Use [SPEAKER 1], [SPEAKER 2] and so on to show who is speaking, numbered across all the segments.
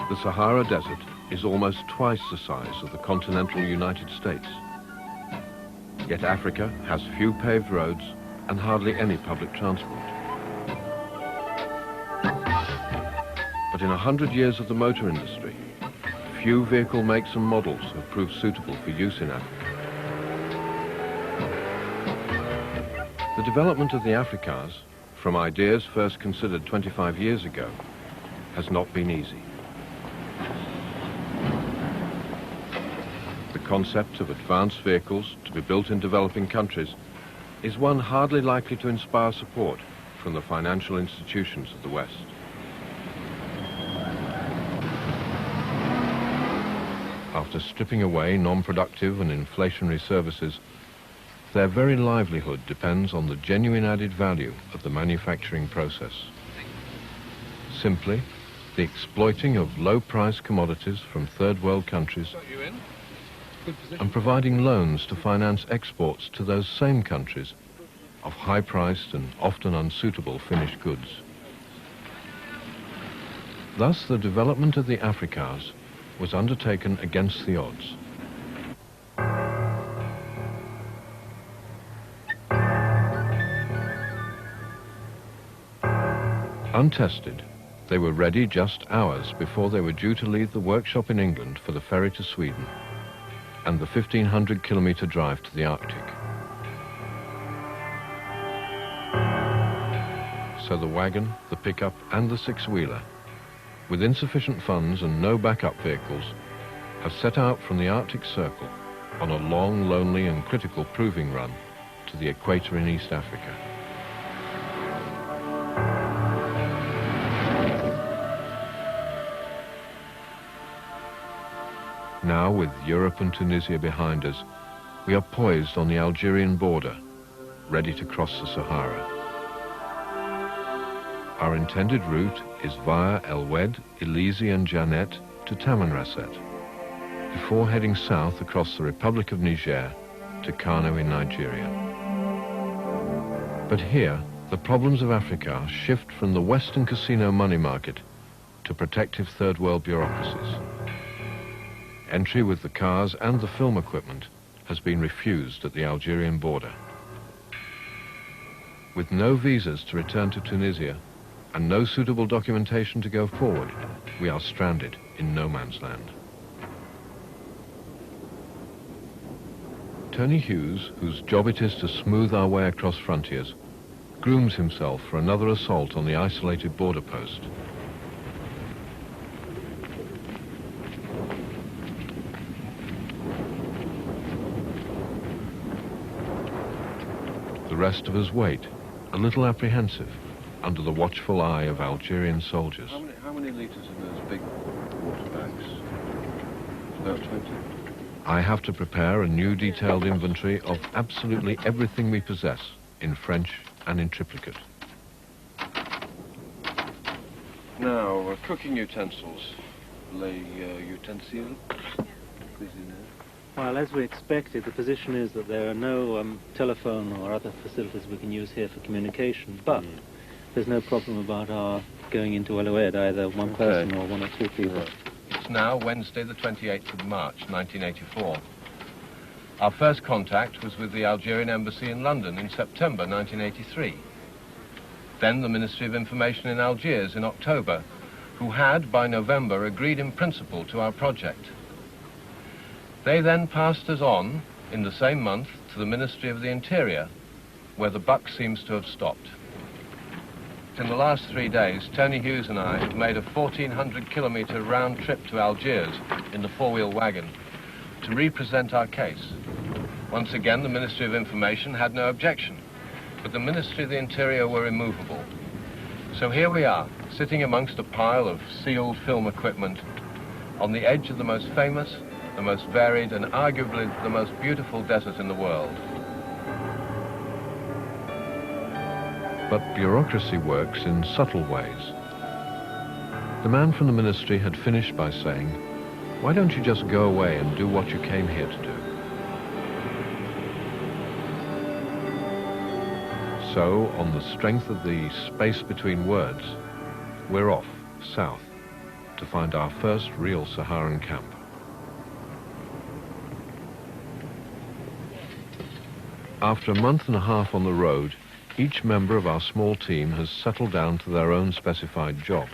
[SPEAKER 1] The Sahara Desert is almost twice the size of the continental United States. Yet Africa has few paved roads and hardly any public transport. But in 100 years of the motor industry, few vehicle makes and models have proved suitable for use in Africa. The development of the Africars, from ideas first considered 25 years ago, has not been easy. The concept of advanced vehicles to be built in developing countries is one hardly likely to inspire support from the financial institutions of the West. After stripping away non-productive and inflationary services, their very livelihood depends on the genuine added value of the manufacturing process. Simply, the exploiting of low-priced commodities from third world countries and providing loans to finance exports to those same countries of high-priced and often unsuitable finished goods. Thus, the development of the Africars was undertaken against the odds. Untested, they were ready just hours before they were due to leave the workshop in England for the ferry to Sweden and the 1,500-kilometer drive to the Arctic. So the wagon, the pickup and the six-wheeler, with insufficient funds and no backup vehicles, have set out from the Arctic Circle on a long, lonely and critical proving run to the Equator in East Africa. Now, with Europe and Tunisia behind us, we are poised on the Algerian border, ready to cross the Sahara. Our intended route is via El Oued, Elisi and Janet to Tamanrasset, before heading south across the Republic of Niger to Kano in Nigeria. But here, the problems of Africa shift from the Western casino money market to protective third world bureaucracies. Entry with the cars and the film equipment has been refused at the Algerian border. With no visas to return to Tunisia and no suitable documentation to go forward, we are stranded in no man's land. Tony Hughes, whose job it is to smooth our way across frontiers, grooms himself for another assault on the isolated border post. The rest of us wait, a little apprehensive, under the watchful eye of Algerian soldiers.
[SPEAKER 2] How many litres in those big water bags? About 20.
[SPEAKER 1] I have to prepare a new detailed inventory of absolutely everything we possess, in French and in triplicate.
[SPEAKER 2] Now, cooking utensils. Les utensiles.
[SPEAKER 3] Well, as we expected, the position is that there are no telephone or other facilities we can use here for communication, but there's no problem about our going into El Oued, either one person or one or two people.
[SPEAKER 1] It's now Wednesday the 28th of March, 1984. Our first contact was with the Algerian embassy in London in September 1983. Then the Ministry of Information in Algiers in October, who had, by November, agreed in principle to our project. They then passed us on, in the same month, to the Ministry of the Interior, where the buck seems to have stopped. In the last 3 days, Tony Hughes and I have made a 1,400-kilometer round trip to Algiers in the four-wheel wagon to represent our case. Once again, the Ministry of Information had no objection, but the Ministry of the Interior were immovable. So here we are, sitting amongst a pile of sealed film equipment on the edge of the most famous, the most varied, and arguably the most beautiful desert in the world. But bureaucracy works in subtle ways. The man from the ministry had finished by saying, "Why don't you just go away and do what you came here to do?" So, on the strength of the space between words, we're off, south, to find our first real Saharan camp. After a month and a half on the road, each member of our small team has settled down to their own specified job.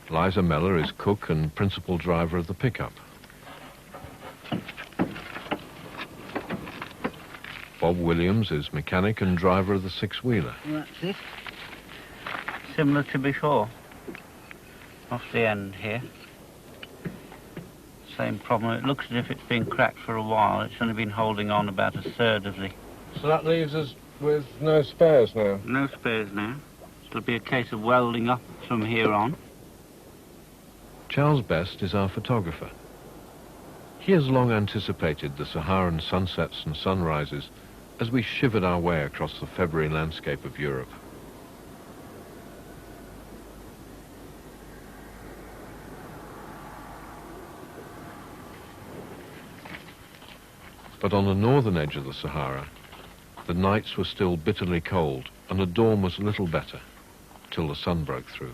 [SPEAKER 1] Liza Meller is cook and principal driver of the pickup. Bob Williams is mechanic and driver of the six-wheeler.
[SPEAKER 4] That's it. Similar to before. Off the end here. Same problem. It looks as if it's been cracked for a while. It's only been holding on about a third of the...
[SPEAKER 1] So that leaves us with no spares now?
[SPEAKER 4] No spares now. It'll be a case of welding up from here on.
[SPEAKER 1] Charles Best is our photographer. He has long anticipated the Saharan sunsets and sunrises as we shivered our way across the February landscape of Europe. But on the northern edge of the Sahara, the nights were still bitterly cold and the dawn was little better, till the sun broke through.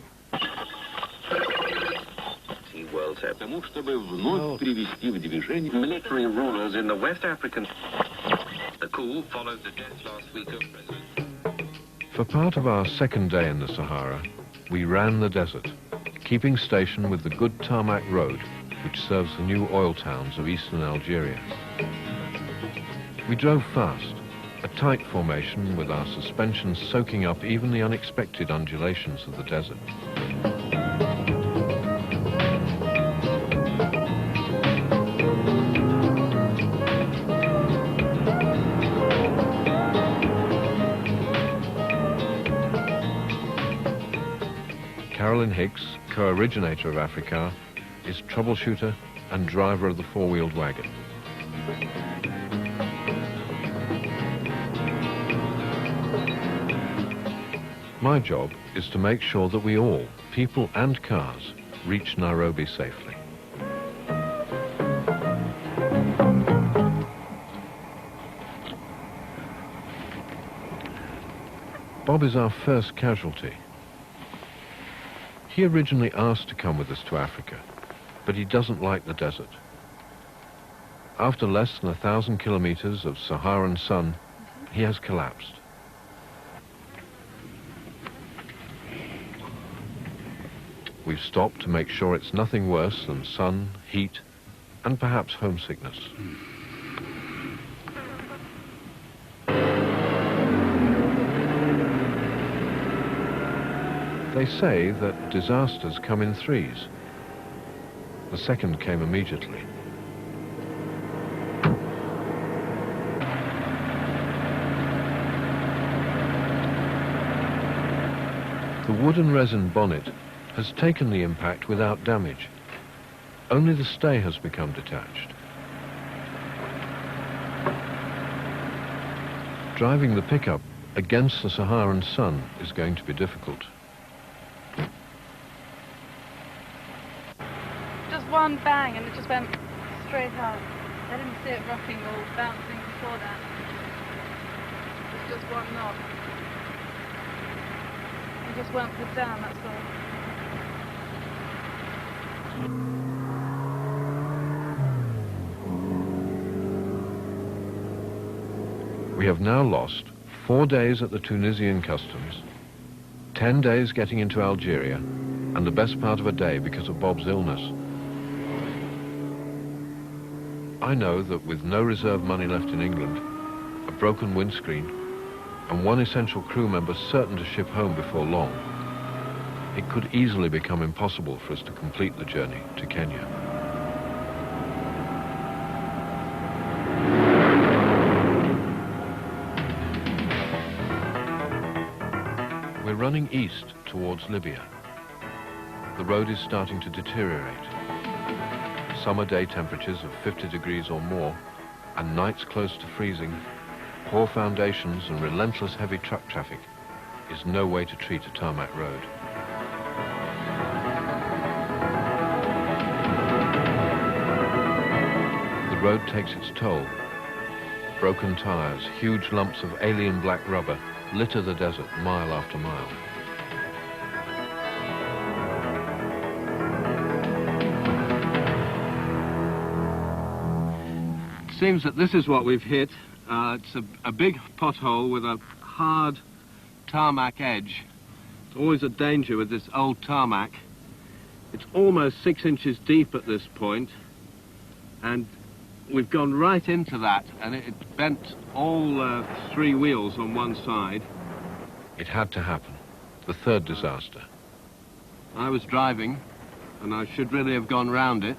[SPEAKER 5] Military rulers in the West African... The coup followed the death last week of President...
[SPEAKER 1] For part of our second day in the Sahara, we ran the desert, keeping station with the good tarmac road which serves the new oil towns of eastern Algeria. We drove fast, a tight formation with our suspension soaking up even the unexpected undulations of the desert. Carolyn Hicks, co-originator of Africar, is troubleshooter and driver of the four-wheeled wagon. My job is to make sure that we all, people and cars, reach Nairobi safely. Bob is our first casualty. He originally asked to come with us to Africa, but he doesn't like the desert. After less than 1,000 kilometers of Saharan sun, he has collapsed. We've stopped to make sure it's nothing worse than sun, heat, and perhaps homesickness. They say that disasters come in threes. The second came immediately. The wood and resin bonnet has taken the impact without damage. Only the stay has become detached. Driving the pickup against the Saharan sun is going to be difficult.
[SPEAKER 6] Just one bang and it just went straight out. I didn't see it rocking or bouncing before that. It's just one knock. It just went put down, that's all.
[SPEAKER 1] We have now lost 4 days at the Tunisian customs, 10 days getting into Algeria, and the best part of a day because of Bob's illness. I know that with no reserve money left in England, a broken windscreen, and one essential crew member certain to ship home before long, it could easily become impossible for us to complete the journey to Kenya. We're running east towards Libya. The road is starting to deteriorate. Summer day temperatures of 50 degrees or more, and nights close to freezing, poor foundations and relentless heavy truck traffic is no way to treat a tarmac road. The road takes its toll. Broken tires, huge lumps of alien black rubber litter the desert mile after mile. seems that this is what we've hit. It's a big pothole with a hard tarmac edge. It's always a danger with this old tarmac. It's almost 6 inches deep at this point, and we've gone right into that, and it bent all 3 wheels on one side. It had to happen. The third disaster. I was driving, and I should really have gone round it.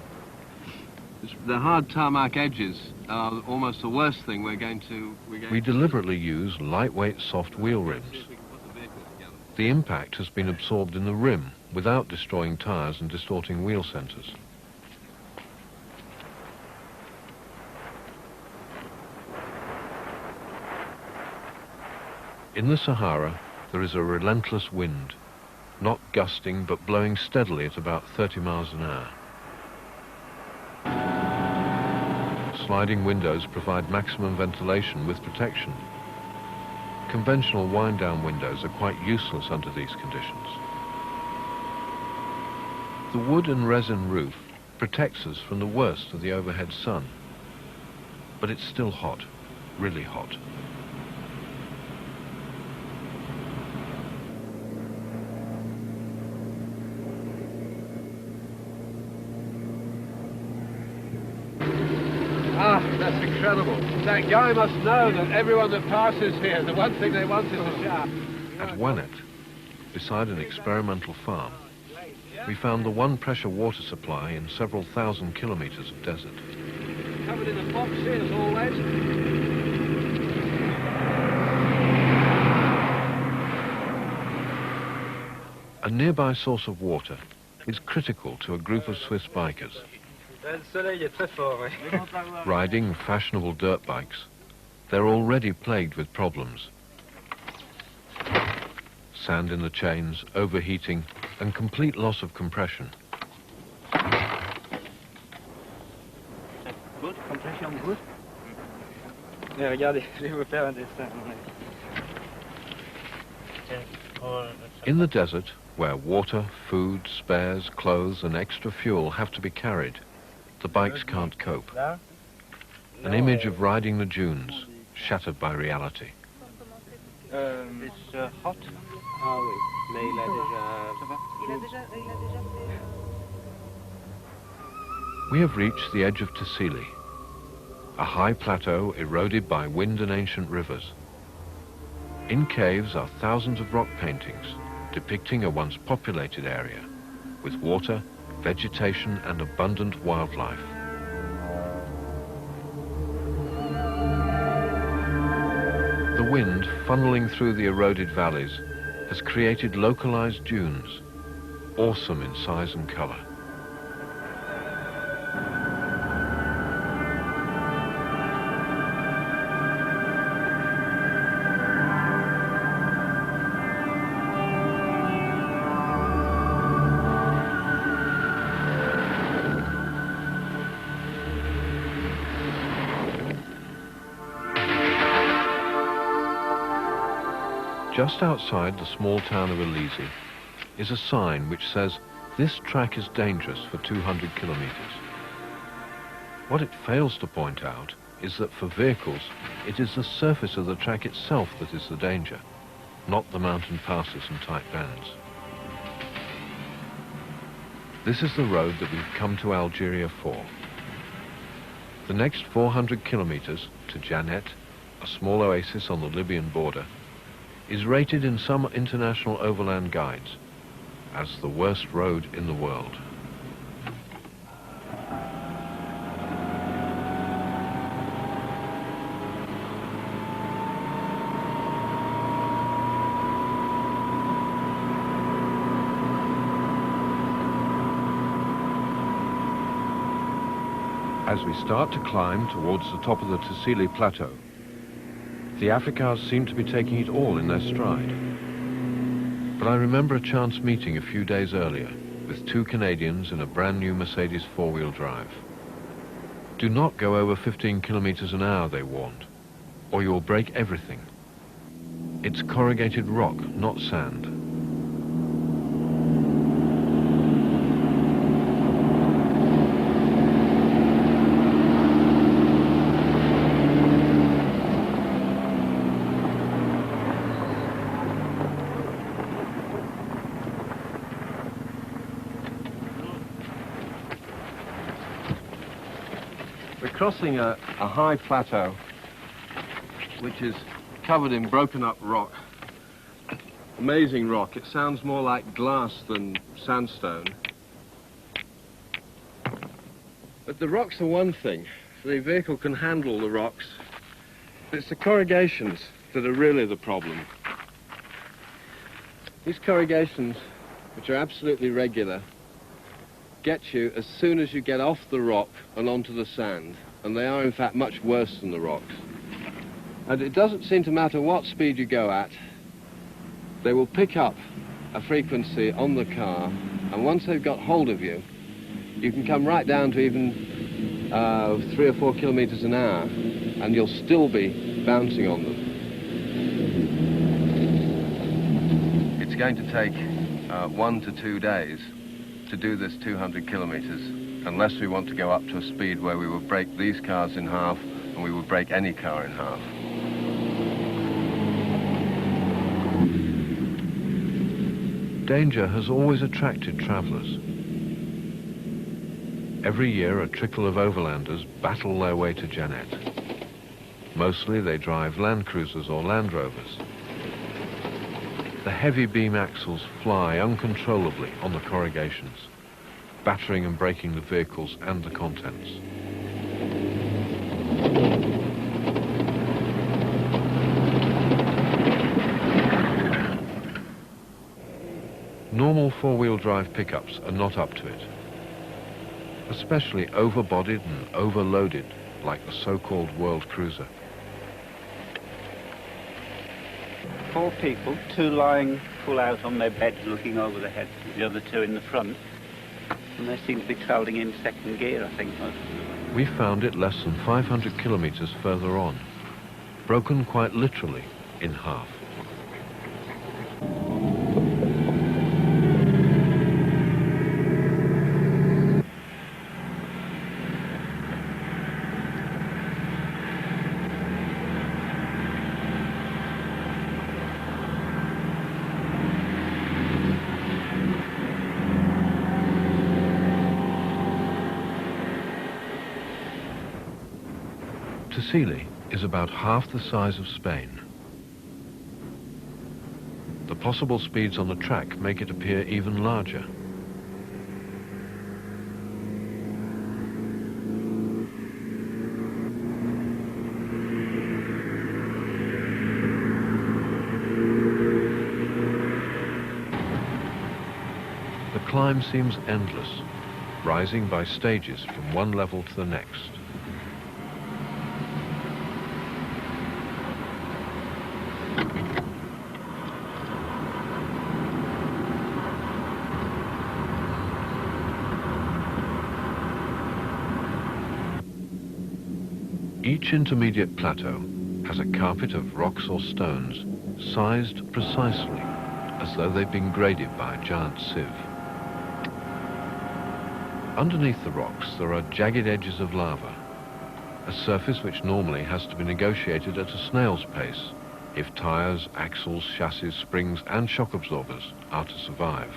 [SPEAKER 1] The hard tarmac edges are almost the worst thing we deliberately use lightweight soft wheel rims. The impact has been absorbed in the rim without destroying tyres and distorting wheel centres. In the Sahara, there is a relentless wind, not gusting but blowing steadily at about 30 miles an hour. Sliding windows provide maximum ventilation with protection. Conventional wind-down windows are quite useless under these conditions. The wood and resin roof protects us from the worst of the overhead sun, but it's still hot, really hot. Ah, that's incredible. That guy must know that everyone that passes here, the one thing they want is a shower. At Wanet, beside an experimental farm, we found the one pressure water supply in several thousand kilometers of desert. Covered in a box here, as always. A nearby source of water is critical to a group of Swiss bikers. Riding fashionable dirt bikes, they're already plagued with problems. Sand in the chains, overheating, and complete loss of compression.
[SPEAKER 4] Good, compression good.
[SPEAKER 3] Yeah, regardez, je vais vous faire un dessin.
[SPEAKER 1] In the desert, where water, food, spares, clothes, and extra fuel have to be carried, the bikes can't cope. An image of riding the dunes, shattered by reality.
[SPEAKER 4] It's hot.
[SPEAKER 3] Ah oui, mais il a déjà...
[SPEAKER 1] We have reached the edge of Tassili, a high plateau eroded by wind and ancient rivers. In caves are thousands of rock paintings depicting a once populated area with water, vegetation and abundant wildlife. The wind funneling through the eroded valleys has created localized dunes, awesome in size and color. Just outside the small town of Elisi is a sign which says this track is dangerous for 200 kilometers. What it fails to point out is that for vehicles, it is the surface of the track itself that is the danger, not the mountain passes and tight bends. This is the road that we've come to Algeria for. The next 400 kilometers to Janet, a small oasis on the Libyan border, is rated in some international overland guides as the worst road in the world. As we start to climb towards the top of the Tassili Plateau, the Africars seem to be taking it all in their stride. But I remember a chance meeting a few days earlier with 2 Canadians in a brand new Mercedes 4-wheel drive. Do not go over 15 kilometers an hour, they warned, or you will break everything. It's corrugated rock, not sand. We're crossing a high plateau which is covered in broken up rock. Amazing rock. It sounds more like glass than sandstone. But the rocks are one thing. The vehicle can handle the rocks. It's the corrugations that are really the problem. These corrugations, which are absolutely regular, get you as soon as you get off the rock and onto the sand. And they are, in fact, much worse than the rocks. And it doesn't seem to matter what speed you go at, they will pick up a frequency on the car, and once they've got hold of you, you can come right down to even 3 or 4 kilometers an hour, and you'll still be bouncing on them. It's going to take 1 to 2 days to do this 200 kilometers, unless we want to go up to a speed where we will break these cars in half, and we will break any car in half.
[SPEAKER 2] Danger has always attracted travellers. Every year a trickle of overlanders battle their way to Janet. Mostly they drive Land Cruisers or Land Rovers. The heavy beam axles fly uncontrollably on the corrugations, battering and breaking the vehicles and the contents. Normal four-wheel drive pickups are not up to it, especially over-bodied and overloaded like the so-called World Cruiser.
[SPEAKER 4] 4 people, 2 lying full out on their beds looking over the heads, the other 2 in the front. And they seem to be travelling in second gear, I think.
[SPEAKER 2] We found it less than 500 kilometers further on, broken quite literally in half. Sicily is about half the size of Spain. The possible speeds on the track make it appear even larger. The climb seems endless, rising by stages from one level to the next. Each intermediate plateau has a carpet of rocks or stones, sized precisely, as though they've been graded by a giant sieve. Underneath the rocks there are jagged edges of lava, a surface which normally has to be negotiated at a snail's pace if tyres, axles, chassis, springs and shock absorbers are to survive.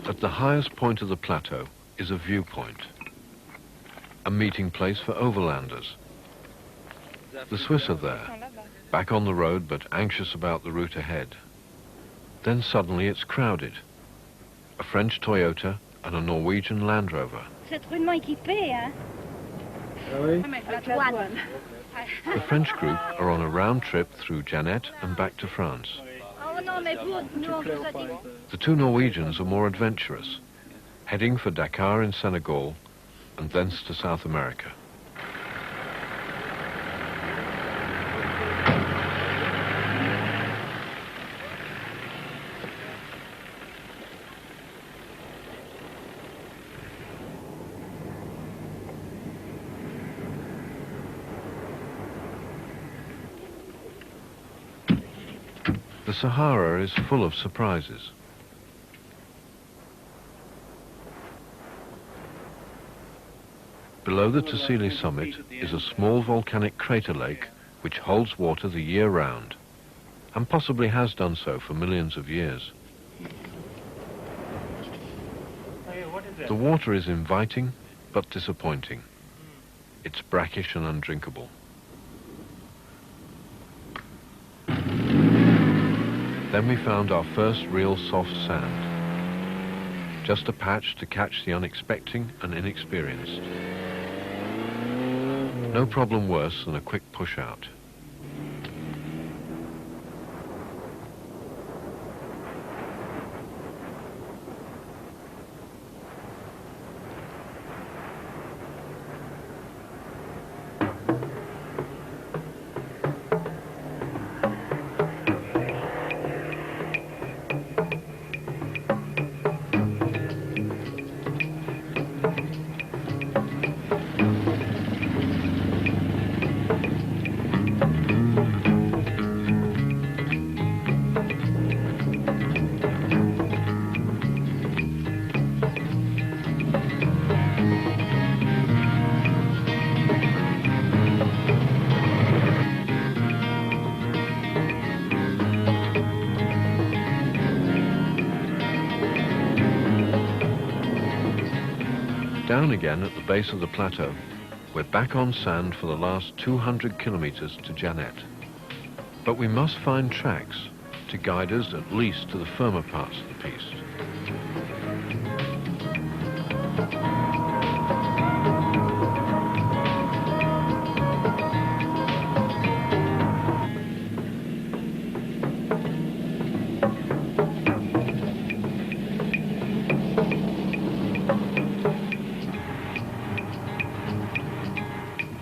[SPEAKER 2] At the highest point of the plateau is a viewpoint, a meeting place for overlanders. The Swiss are there, back on the road but anxious about the route ahead. Then suddenly it's crowded. A French Toyota and a Norwegian Land Rover.
[SPEAKER 7] C'est rudement équipé, hein?
[SPEAKER 6] I made that one.
[SPEAKER 2] The French group are on a round trip through Janet and back to France. The two Norwegians are more adventurous, heading for Dakar in Senegal and thence to South America. The Sahara is full of surprises. Below the Tassili summit is a small volcanic crater lake which holds water the year round, and possibly has done so for millions of years. The water is inviting but disappointing. It's brackish and undrinkable. Then we found our first real soft sand. Just a patch to catch the unexpecting and inexperienced. No problem worse than a quick push out. Down again at the base of the plateau, we're back on sand for the last 200 kilometers to Janet. But we must find tracks to guide us at least to the firmer parts of the piece.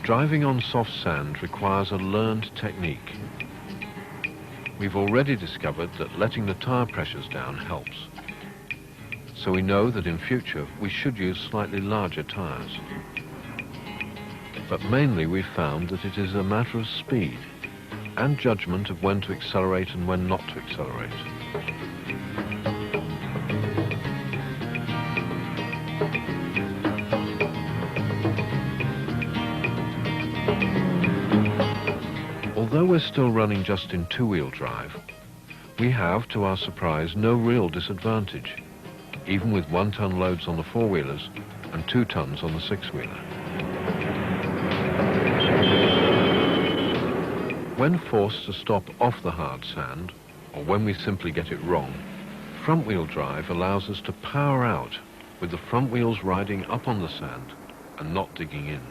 [SPEAKER 2] Driving on soft sand requires a learned technique. We've already discovered that letting the tire pressures down helps. So we know that in future we should use slightly larger tires. But mainly we've found that it is a matter of speed and judgment of when to accelerate and when not to accelerate. Although we're still running just in two-wheel drive, we have, to our surprise, no real disadvantage, even with 1-ton loads on the four-wheelers and 2 tons on the six-wheeler. When forced to stop off the hard sand, or when we simply get it wrong, front-wheel drive allows us to power out with the front wheels riding up on the sand and not digging in.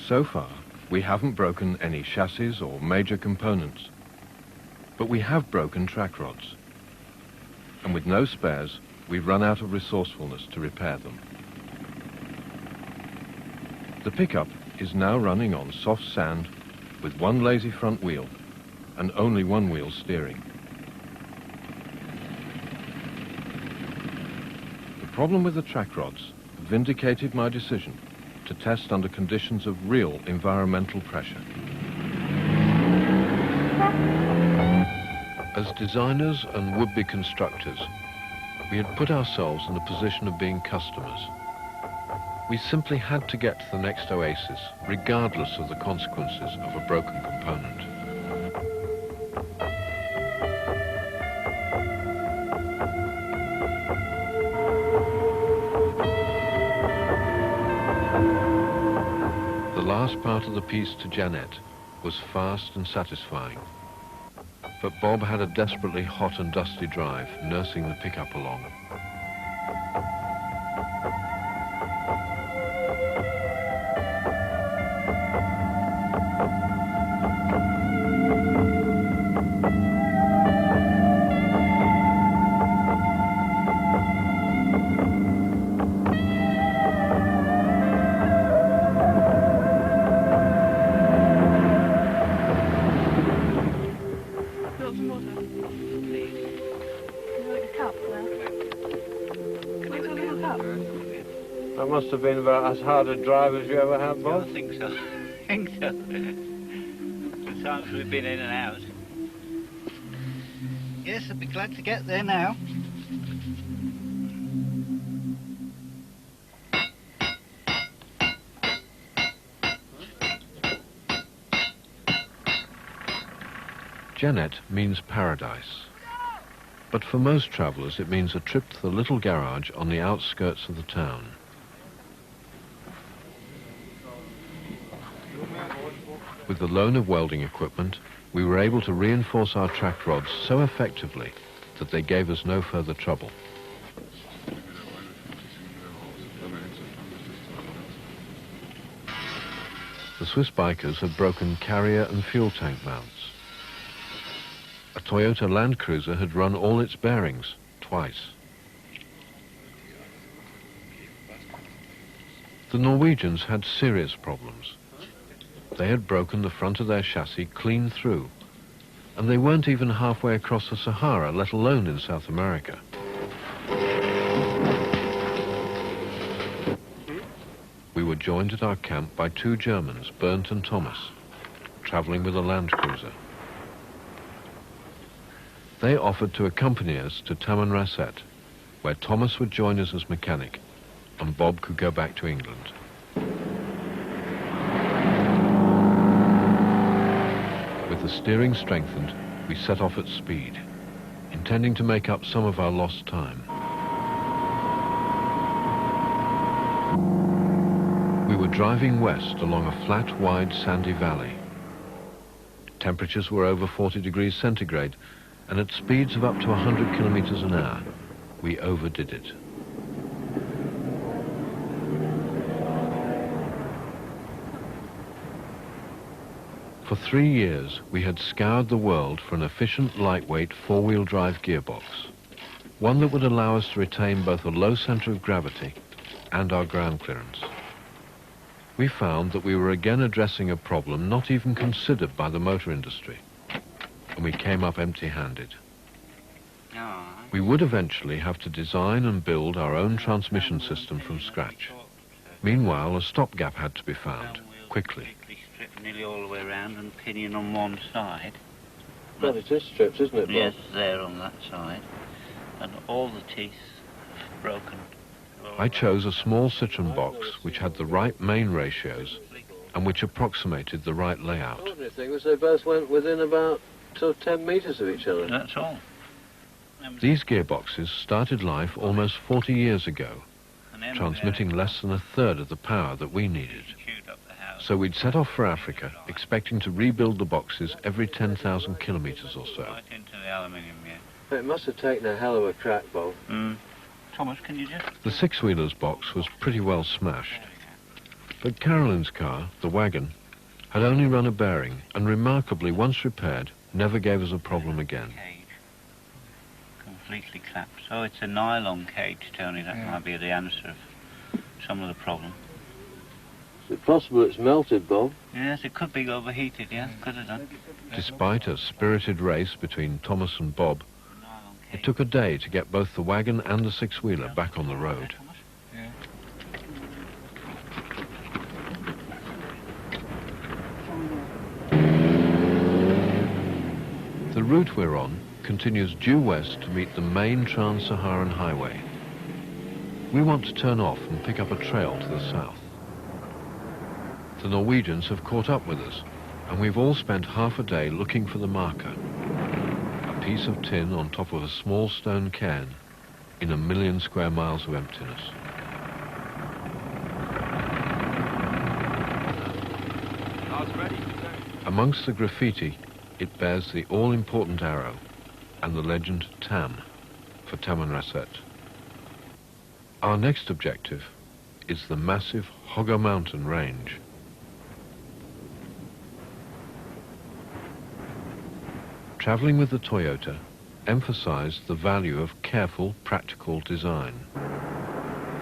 [SPEAKER 2] So far, we haven't broken any chassis or major components, but we have broken track rods. And with no spares, we've run out of resourcefulness to repair them. The pickup is now running on soft sand with 1 lazy front wheel and only 1 wheel steering. The problem with the track rods vindicated my decision to test under conditions of real environmental pressure. As designers and would-be constructors, we had put ourselves in a position of being customers. We simply had to get to the next oasis, regardless of the consequences of a broken component. The last part of the piece to Janet was fast and satisfying. But Bob had a desperately hot and dusty drive, nursing the pickup along.
[SPEAKER 1] That must have been about as hard a drive as you ever had, Bob?
[SPEAKER 4] I think so. I think so. The times we've been in and out. Yes, I'd be glad to get there now.
[SPEAKER 2] Jeanette means paradise. But for most travellers it means a trip to the little garage on the outskirts of the town. With the loan of welding equipment, we were able to reinforce our track rods so effectively that they gave us no further trouble. The Swiss bikers had broken carrier and fuel tank mounts. A Toyota Land Cruiser had run all its bearings, twice. The Norwegians had serious problems. They had broken the front of their chassis clean through, and they weren't even halfway across the Sahara, let alone in South America. We were joined at our camp by two Germans, Bernd and Thomas, travelling with a Land Cruiser. They offered to accompany us to Tamanrasset, where Thomas would join us as mechanic, and Bob could go back to England. With the steering strengthened, we set off at speed, intending to make up some of our lost time. We were driving west along a flat, wide, sandy valley. Temperatures were over 40 degrees centigrade, and at speeds of up to 100 kilometers an hour, we overdid it. For 3 years, we had scoured the world for an efficient, lightweight, four-wheel drive gearbox, one that would allow us to retain both a low center of gravity and our ground clearance. We found that we were again addressing a problem not even considered by the motor industry, and we came up empty-handed. We would eventually have to design and build our own transmission system from scratch. Meanwhile, a stopgap had to be found, quickly.
[SPEAKER 4] Stripped nearly all the way around and pinion on one side.
[SPEAKER 1] Well, it is stripped, isn't it, Bob?
[SPEAKER 4] Yes, there on that side. And all the teeth broken.
[SPEAKER 2] I chose a small Citroen box which had the right main ratios and which approximated the right layout.
[SPEAKER 1] The ordinary thing was they both went within about 10 metres of each other.
[SPEAKER 4] That's all.
[SPEAKER 2] These gearboxes started life almost 40 years ago, transmitting less than a third of the power that we needed. So we'd set off for Africa, expecting to rebuild the boxes every 10,000 kilometres or so.
[SPEAKER 4] Right into the aluminium, yeah.
[SPEAKER 1] It must have taken a hell of a crack, Bob.
[SPEAKER 4] Thomas, can you just...
[SPEAKER 2] The six-wheeler's box was pretty well smashed. But Carolyn's car, the wagon, had only run a bearing, and remarkably, once repaired, never gave us a problem again.
[SPEAKER 4] Completely collapsed. Oh, it's a nylon cage, Tony. That might be the answer of some of the problem.
[SPEAKER 1] Is it possible it's melted, Bob?
[SPEAKER 4] Yes, it could be overheated, yes, could have done.
[SPEAKER 2] Despite a spirited race between Thomas and Bob, it took a day to get both the wagon and the six-wheeler back on the road. The route we're on continues due west to meet the main Trans-Saharan highway. We want to turn off and pick up a trail to the south. The Norwegians have caught up with us, and we've all spent half a day looking for the marker, a piece of tin on top of a small stone cairn in 1 million square miles of emptiness.
[SPEAKER 5] Car's ready.
[SPEAKER 2] Amongst the graffiti, it bears the all-important arrow and the legend Tam for Tamanrasset. Our next objective is the massive Hoggar mountain range. Traveling with the Toyota emphasized the value of careful, practical design.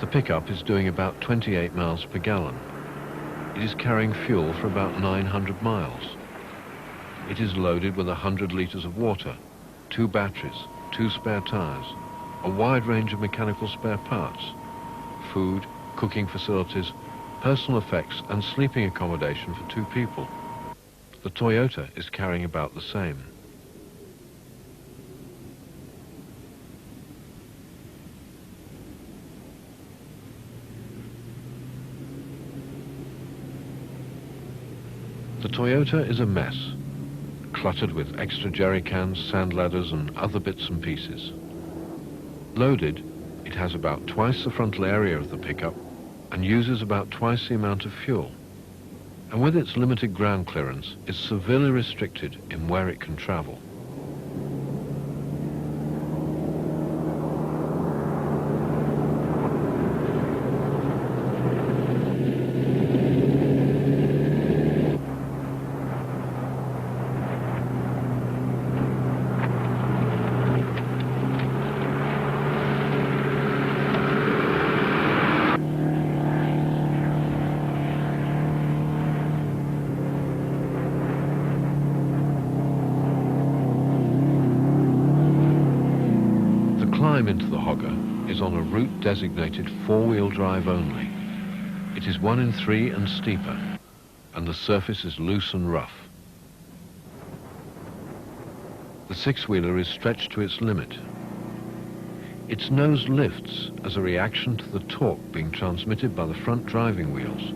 [SPEAKER 2] The pickup is doing about 28 miles per gallon. It is carrying fuel for about 900 miles. It is loaded with 100 litres of water, 2 batteries, 2 spare tyres, a wide range of mechanical spare parts, food, cooking facilities, personal effects and sleeping accommodation for 2 people. The Toyota is carrying about the same. The Toyota is a mess, cluttered with extra jerry cans, sand ladders and other bits and pieces. Loaded, it has about twice the frontal area of the pickup and uses about twice the amount of fuel. And with its limited ground clearance, is severely restricted in where it can travel. Into the Hoggar is on a route designated 4-wheel drive only. It is 1 in 3 and steeper, and the surface is loose and rough. The 6-wheeler is stretched to its limit. Its nose lifts as a reaction to the torque being transmitted by the front driving wheels.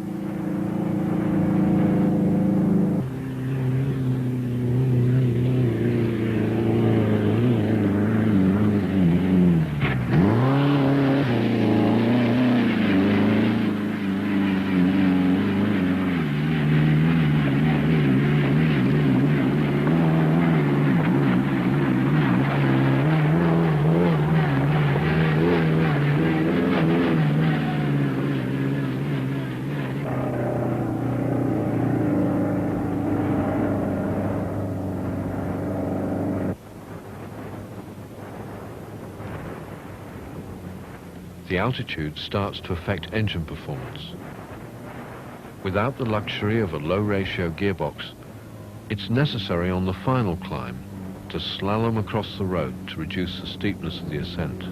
[SPEAKER 2] The altitude starts to affect engine performance. Without the luxury of a low-ratio gearbox, it's necessary on the final climb to slalom across the road to reduce the steepness of the ascent.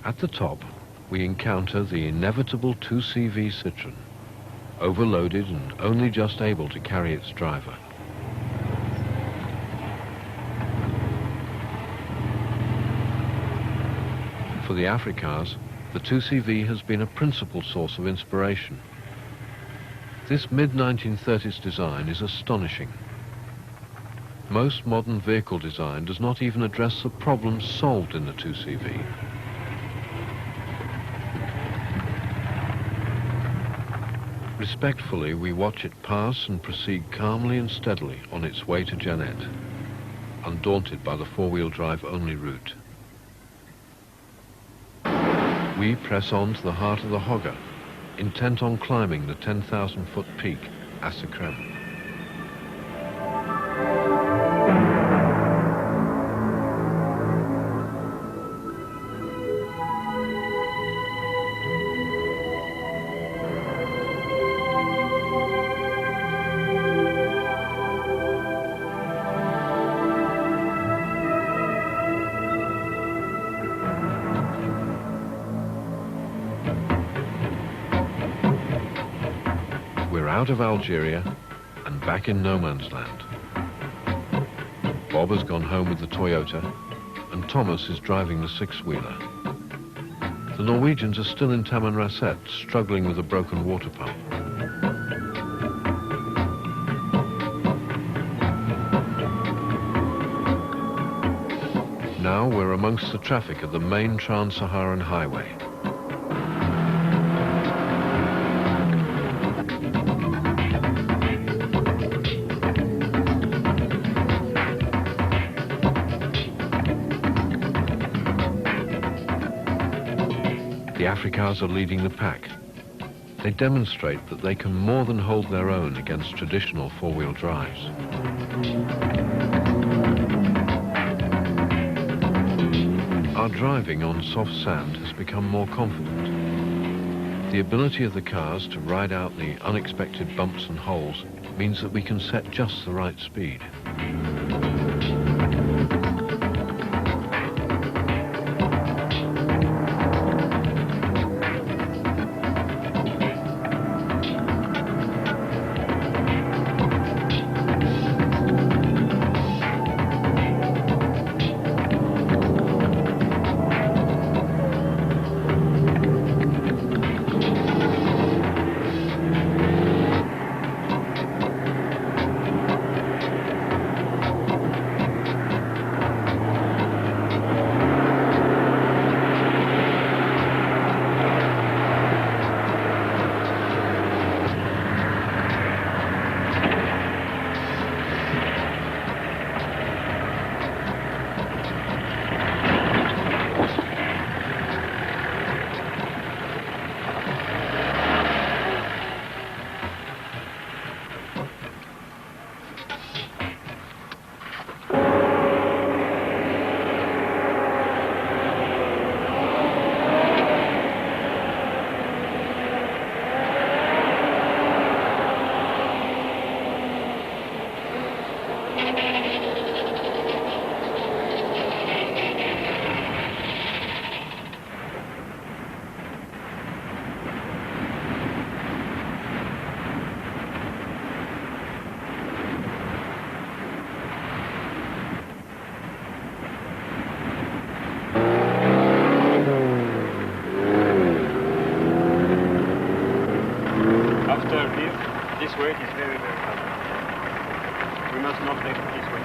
[SPEAKER 2] At the top, we encounter the inevitable 2CV Citroën, overloaded and only just able to carry its driver. For the Africars, the 2CV has been a principal source of inspiration. This mid-1930s design is astonishing. Most modern vehicle design does not even address the problems solved in the 2CV. Respectfully, we watch it pass and proceed calmly and steadily on its way to Janet, undaunted by the 4-wheel drive only route. We press on to the heart of the Hoggar, intent on climbing the 10,000-foot peak Africar. We're out of Algeria and back in no man's land. Bob has gone home with the Toyota and Thomas is driving the six-wheeler. The Norwegians are still in Tamanrasset, struggling with a broken water pump. Now we're amongst the traffic of the main Trans-Saharan highway. The Africars are leading the pack. They demonstrate that they can more than hold their own against traditional four-wheel drives. Our driving on soft sand has become more confident. The ability of the cars to ride out the unexpected bumps and holes means that we can set just the right speed.
[SPEAKER 7] This way is very, very hard. We must not take it this way.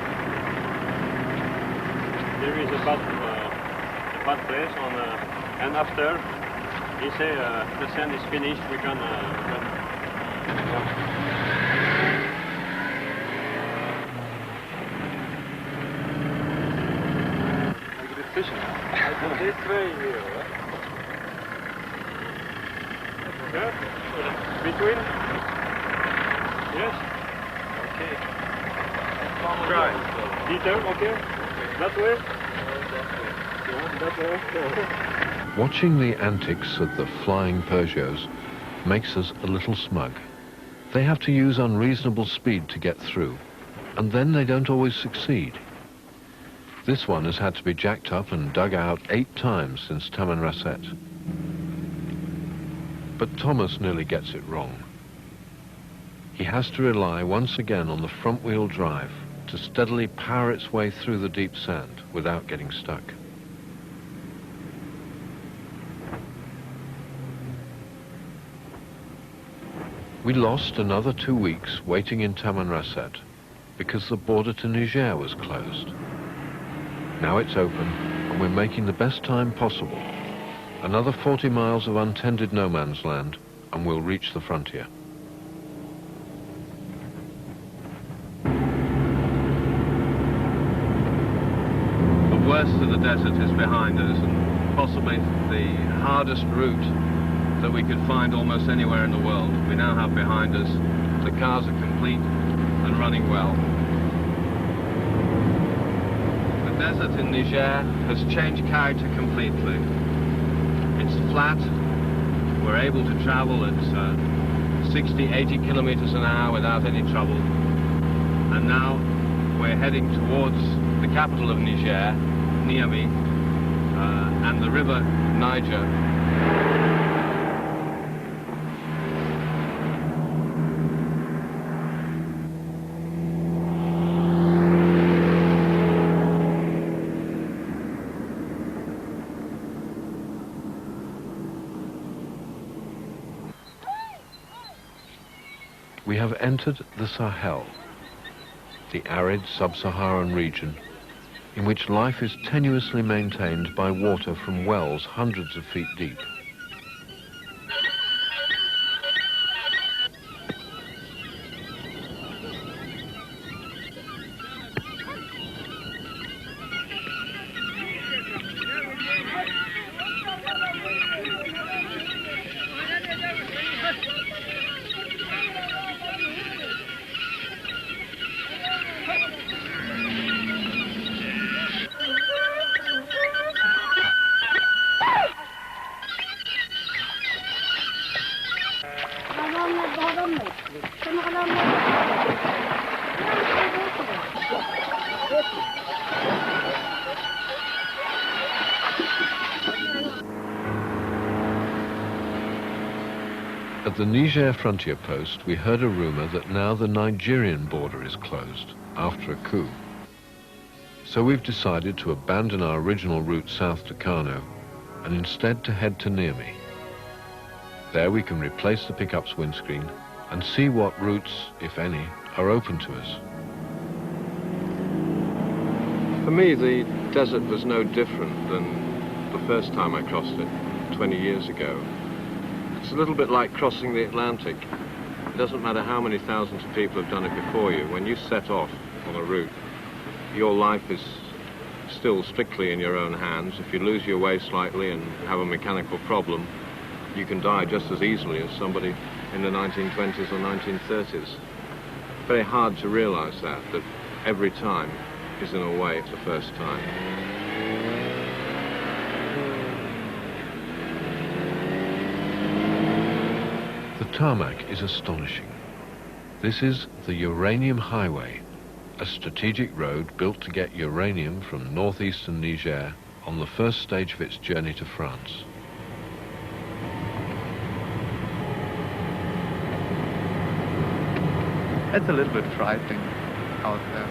[SPEAKER 7] There is a bad place on, and after he say the sand is finished, we can. Look at the fishing. This way here. Yeah? Between. Yes? Okay. Try. Dieter, okay? That way? That way?
[SPEAKER 2] Watching the antics of the flying Peugeots makes us a little smug. They have to use unreasonable speed to get through, and then they don't always succeed. This one has had to be jacked up and dug out 8 times since Tamanrasset. But Thomas nearly gets it wrong. He has to rely once again on the front-wheel drive to steadily power its way through the deep sand without getting stuck. We lost another 2 weeks waiting in Tamanrasset because the border to Niger was closed. Now it's open and we're making the best time possible. Another 40 miles of untended no man's land and we'll reach the frontier.
[SPEAKER 1] The worst of the desert is behind us, and possibly the hardest route that we could find almost anywhere in the world. We now have behind us The cars are complete and running well. The desert in Niger has changed character completely. It's flat. We're able to travel at 60, 80 kilometers an hour without any trouble. And now we're heading towards the capital of Niger, Niamey, and the river Niger.
[SPEAKER 2] We have entered the Sahel, the arid sub-Saharan region in which life is tenuously maintained by water from wells hundreds of feet deep. At the Niger frontier post, we heard a rumor that now the Nigerian border is closed after a coup. So we've decided to abandon our original route south to Kano and instead to head to Niamey. There we can replace the pickup's windscreen and see what routes, if any, are open to us.
[SPEAKER 1] For me, the desert was no different than the first time I crossed it 20 years ago. It's a little bit like crossing the Atlantic. It doesn't matter how many thousands of people have done it before you. When you set off on a route, your life is still strictly in your own hands. If you lose your way slightly and have a mechanical problem, you can die just as easily as somebody in the 1920s or 1930s. Very hard to realize that every time is in a way the first time.
[SPEAKER 2] The tarmac is astonishing. This is the Uranium Highway, a strategic road built to get uranium from northeastern Niger on the first stage of its journey to France.
[SPEAKER 8] It's a little bit frightening out there.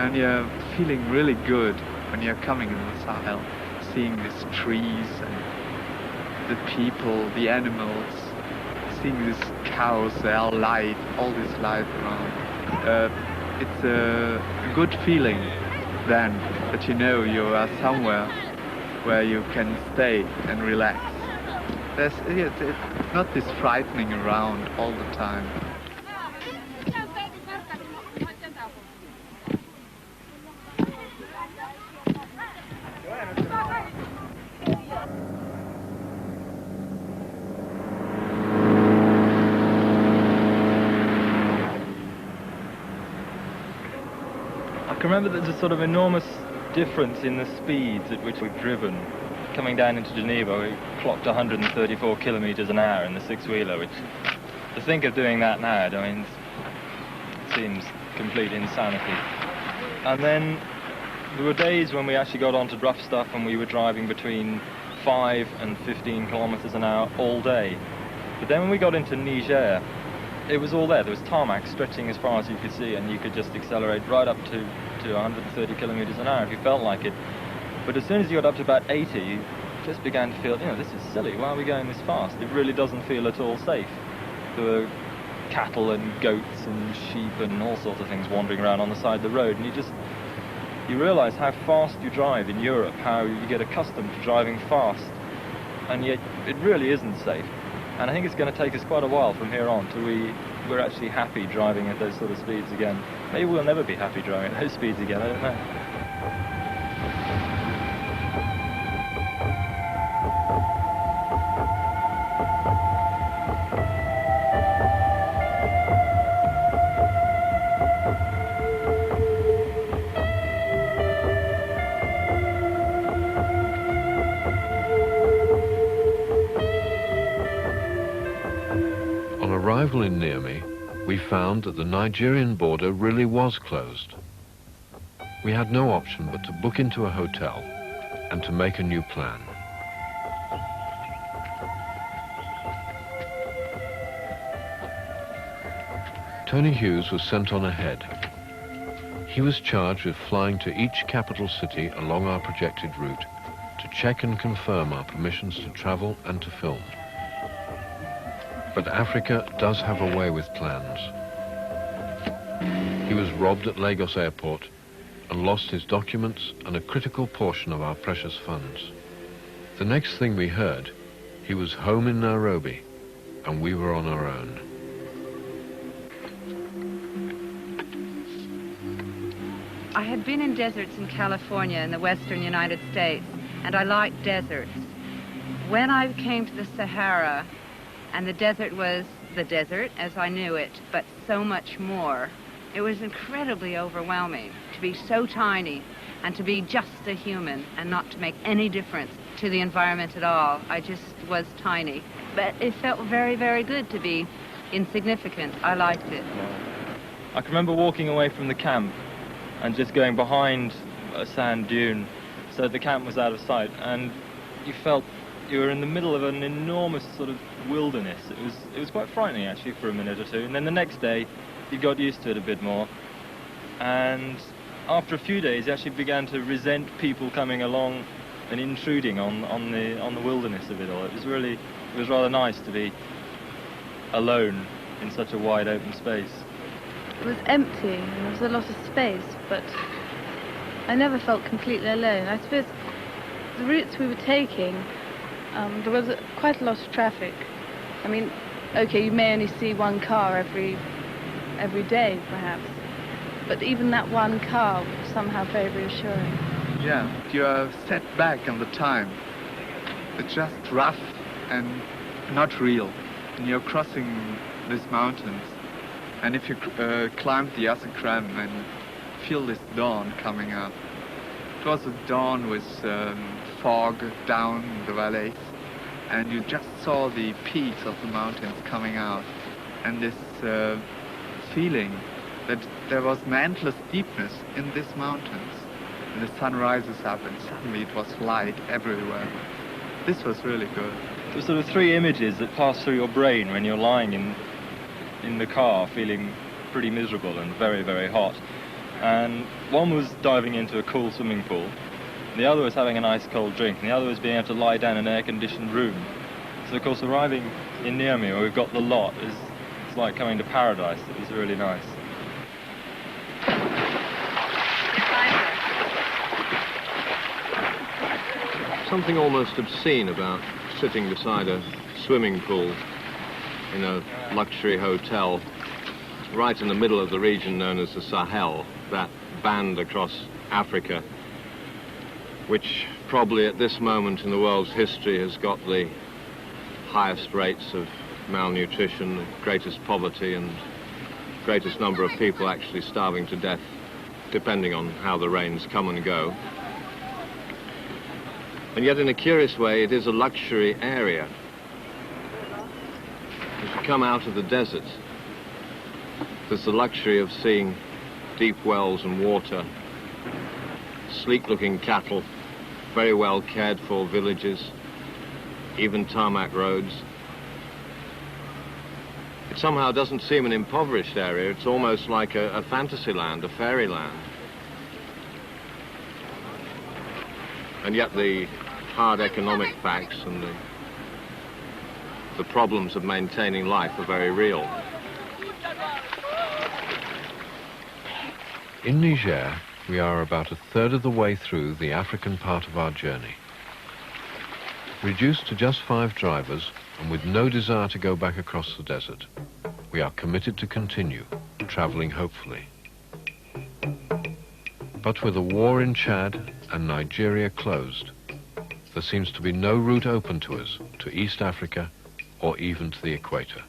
[SPEAKER 8] And you're feeling really good when you're coming in the Sahel, seeing these trees and the people, the animals, seeing these cows, they are light, all this life around. It's a good feeling then that you know you are somewhere where you can stay and relax. It's not this frightening around all the time.
[SPEAKER 9] I can remember there's a sort of enormous difference in the speeds at which we've driven. Coming down into Geneva, we clocked 134 kilometers an hour in the six-wheeler, which, to think of doing that now, I mean, it seems complete insanity. And then there were days when we actually got onto rough stuff and we were driving between 5 and 15 kilometers an hour all day. But then when we got into Niger, it was all there. There was tarmac stretching as far as you could see, and you could just accelerate right up to 130 kilometers an hour if you felt like it. But as soon as you got up to about 80, you just began to feel, this is silly. Why are we going this fast? It really doesn't feel at all safe. There were cattle and goats and sheep and all sorts of things wandering around on the side of the road, and you realize how fast you drive in Europe, how you get accustomed to driving fast, and yet it really isn't safe. And I think it's going to take us quite a while from here on till we're actually happy driving at those sort of speeds again. Maybe we'll never be happy driving at those speeds again, I don't know.
[SPEAKER 2] arrival in Niamey, we found that the Nigerian border really was closed. We had no option but to book into a hotel and to make a new plan. Tony Hughes was sent on ahead. He was charged with flying to each capital city along our projected route to check and confirm our permissions to travel and to film. But Africa does have a way with plans. He was robbed at Lagos Airport and lost his documents and a critical portion of our precious funds. The next thing we heard, he was home in Nairobi and we were on our own.
[SPEAKER 10] I had been in deserts in California in the western United States, and I liked deserts. When I came to the Sahara, and the desert was the desert as I knew it, but so much more, it was incredibly overwhelming to be so tiny and to be just a human and not to make any difference to the environment at all. I just was tiny. But it felt very, very good to be insignificant. I liked it.
[SPEAKER 9] I can remember walking away from the camp and just going behind a sand dune so the camp was out of sight, and you felt you were in the middle of an enormous sort of wilderness. It was quite frightening actually for a minute or two, and then the next day you got used to it a bit more, and after a few days you actually began to resent people coming along and intruding on the wilderness of it all. It was rather nice to be alone in such a wide open space.
[SPEAKER 6] It was empty, and there was a lot of space, but I never felt completely alone. I suppose the routes we were taking, there was quite a lot of traffic. I mean, okay, you may only see one car every day, perhaps, but even that one car was somehow very reassuring.
[SPEAKER 8] Yeah, you are set back on the time. It's just rough and not real. And you're crossing these mountains. And if you climb the Africars and feel this dawn coming up, it was a dawn with fog down the valleys, and you just saw the peaks of the mountains coming out, and this feeling that there was mantless deepness in these mountains. And the sun rises up, and suddenly it was light everywhere. This was really good.
[SPEAKER 9] There's sort of three images that pass through your brain when you're lying in the car feeling pretty miserable and very, very hot. And one was diving into a cool swimming pool, the other was having an ice cold drink, and the other was being able to lie down in an air-conditioned room. So of course arriving in Niamey, where we've got the lot, it's like coming to paradise. It was really nice.
[SPEAKER 1] Something almost obscene about sitting beside a swimming pool in a luxury hotel right in the middle of the region known as the Sahel, that band across Africa, which probably at this moment in the world's history has got the highest rates of malnutrition, the greatest poverty, and greatest number of people actually starving to death, depending on how the rains come and go. And yet, in a curious way, it is a luxury area. As you come out of the desert, there's the luxury of seeing deep wells and water, sleek-looking cattle, very well cared-for villages, even tarmac roads. It somehow doesn't seem an impoverished area. It's almost like a fantasy land, a fairyland. And yet the hard economic facts and the problems of maintaining life are very real.
[SPEAKER 2] In Niger, we are about a third of the way through the African part of our journey. Reduced to just 5 drivers and with no desire to go back across the desert, we are committed to continue, traveling hopefully. But with a war in Chad and Nigeria closed, there seems to be no route open to us to East Africa or even to the Equator.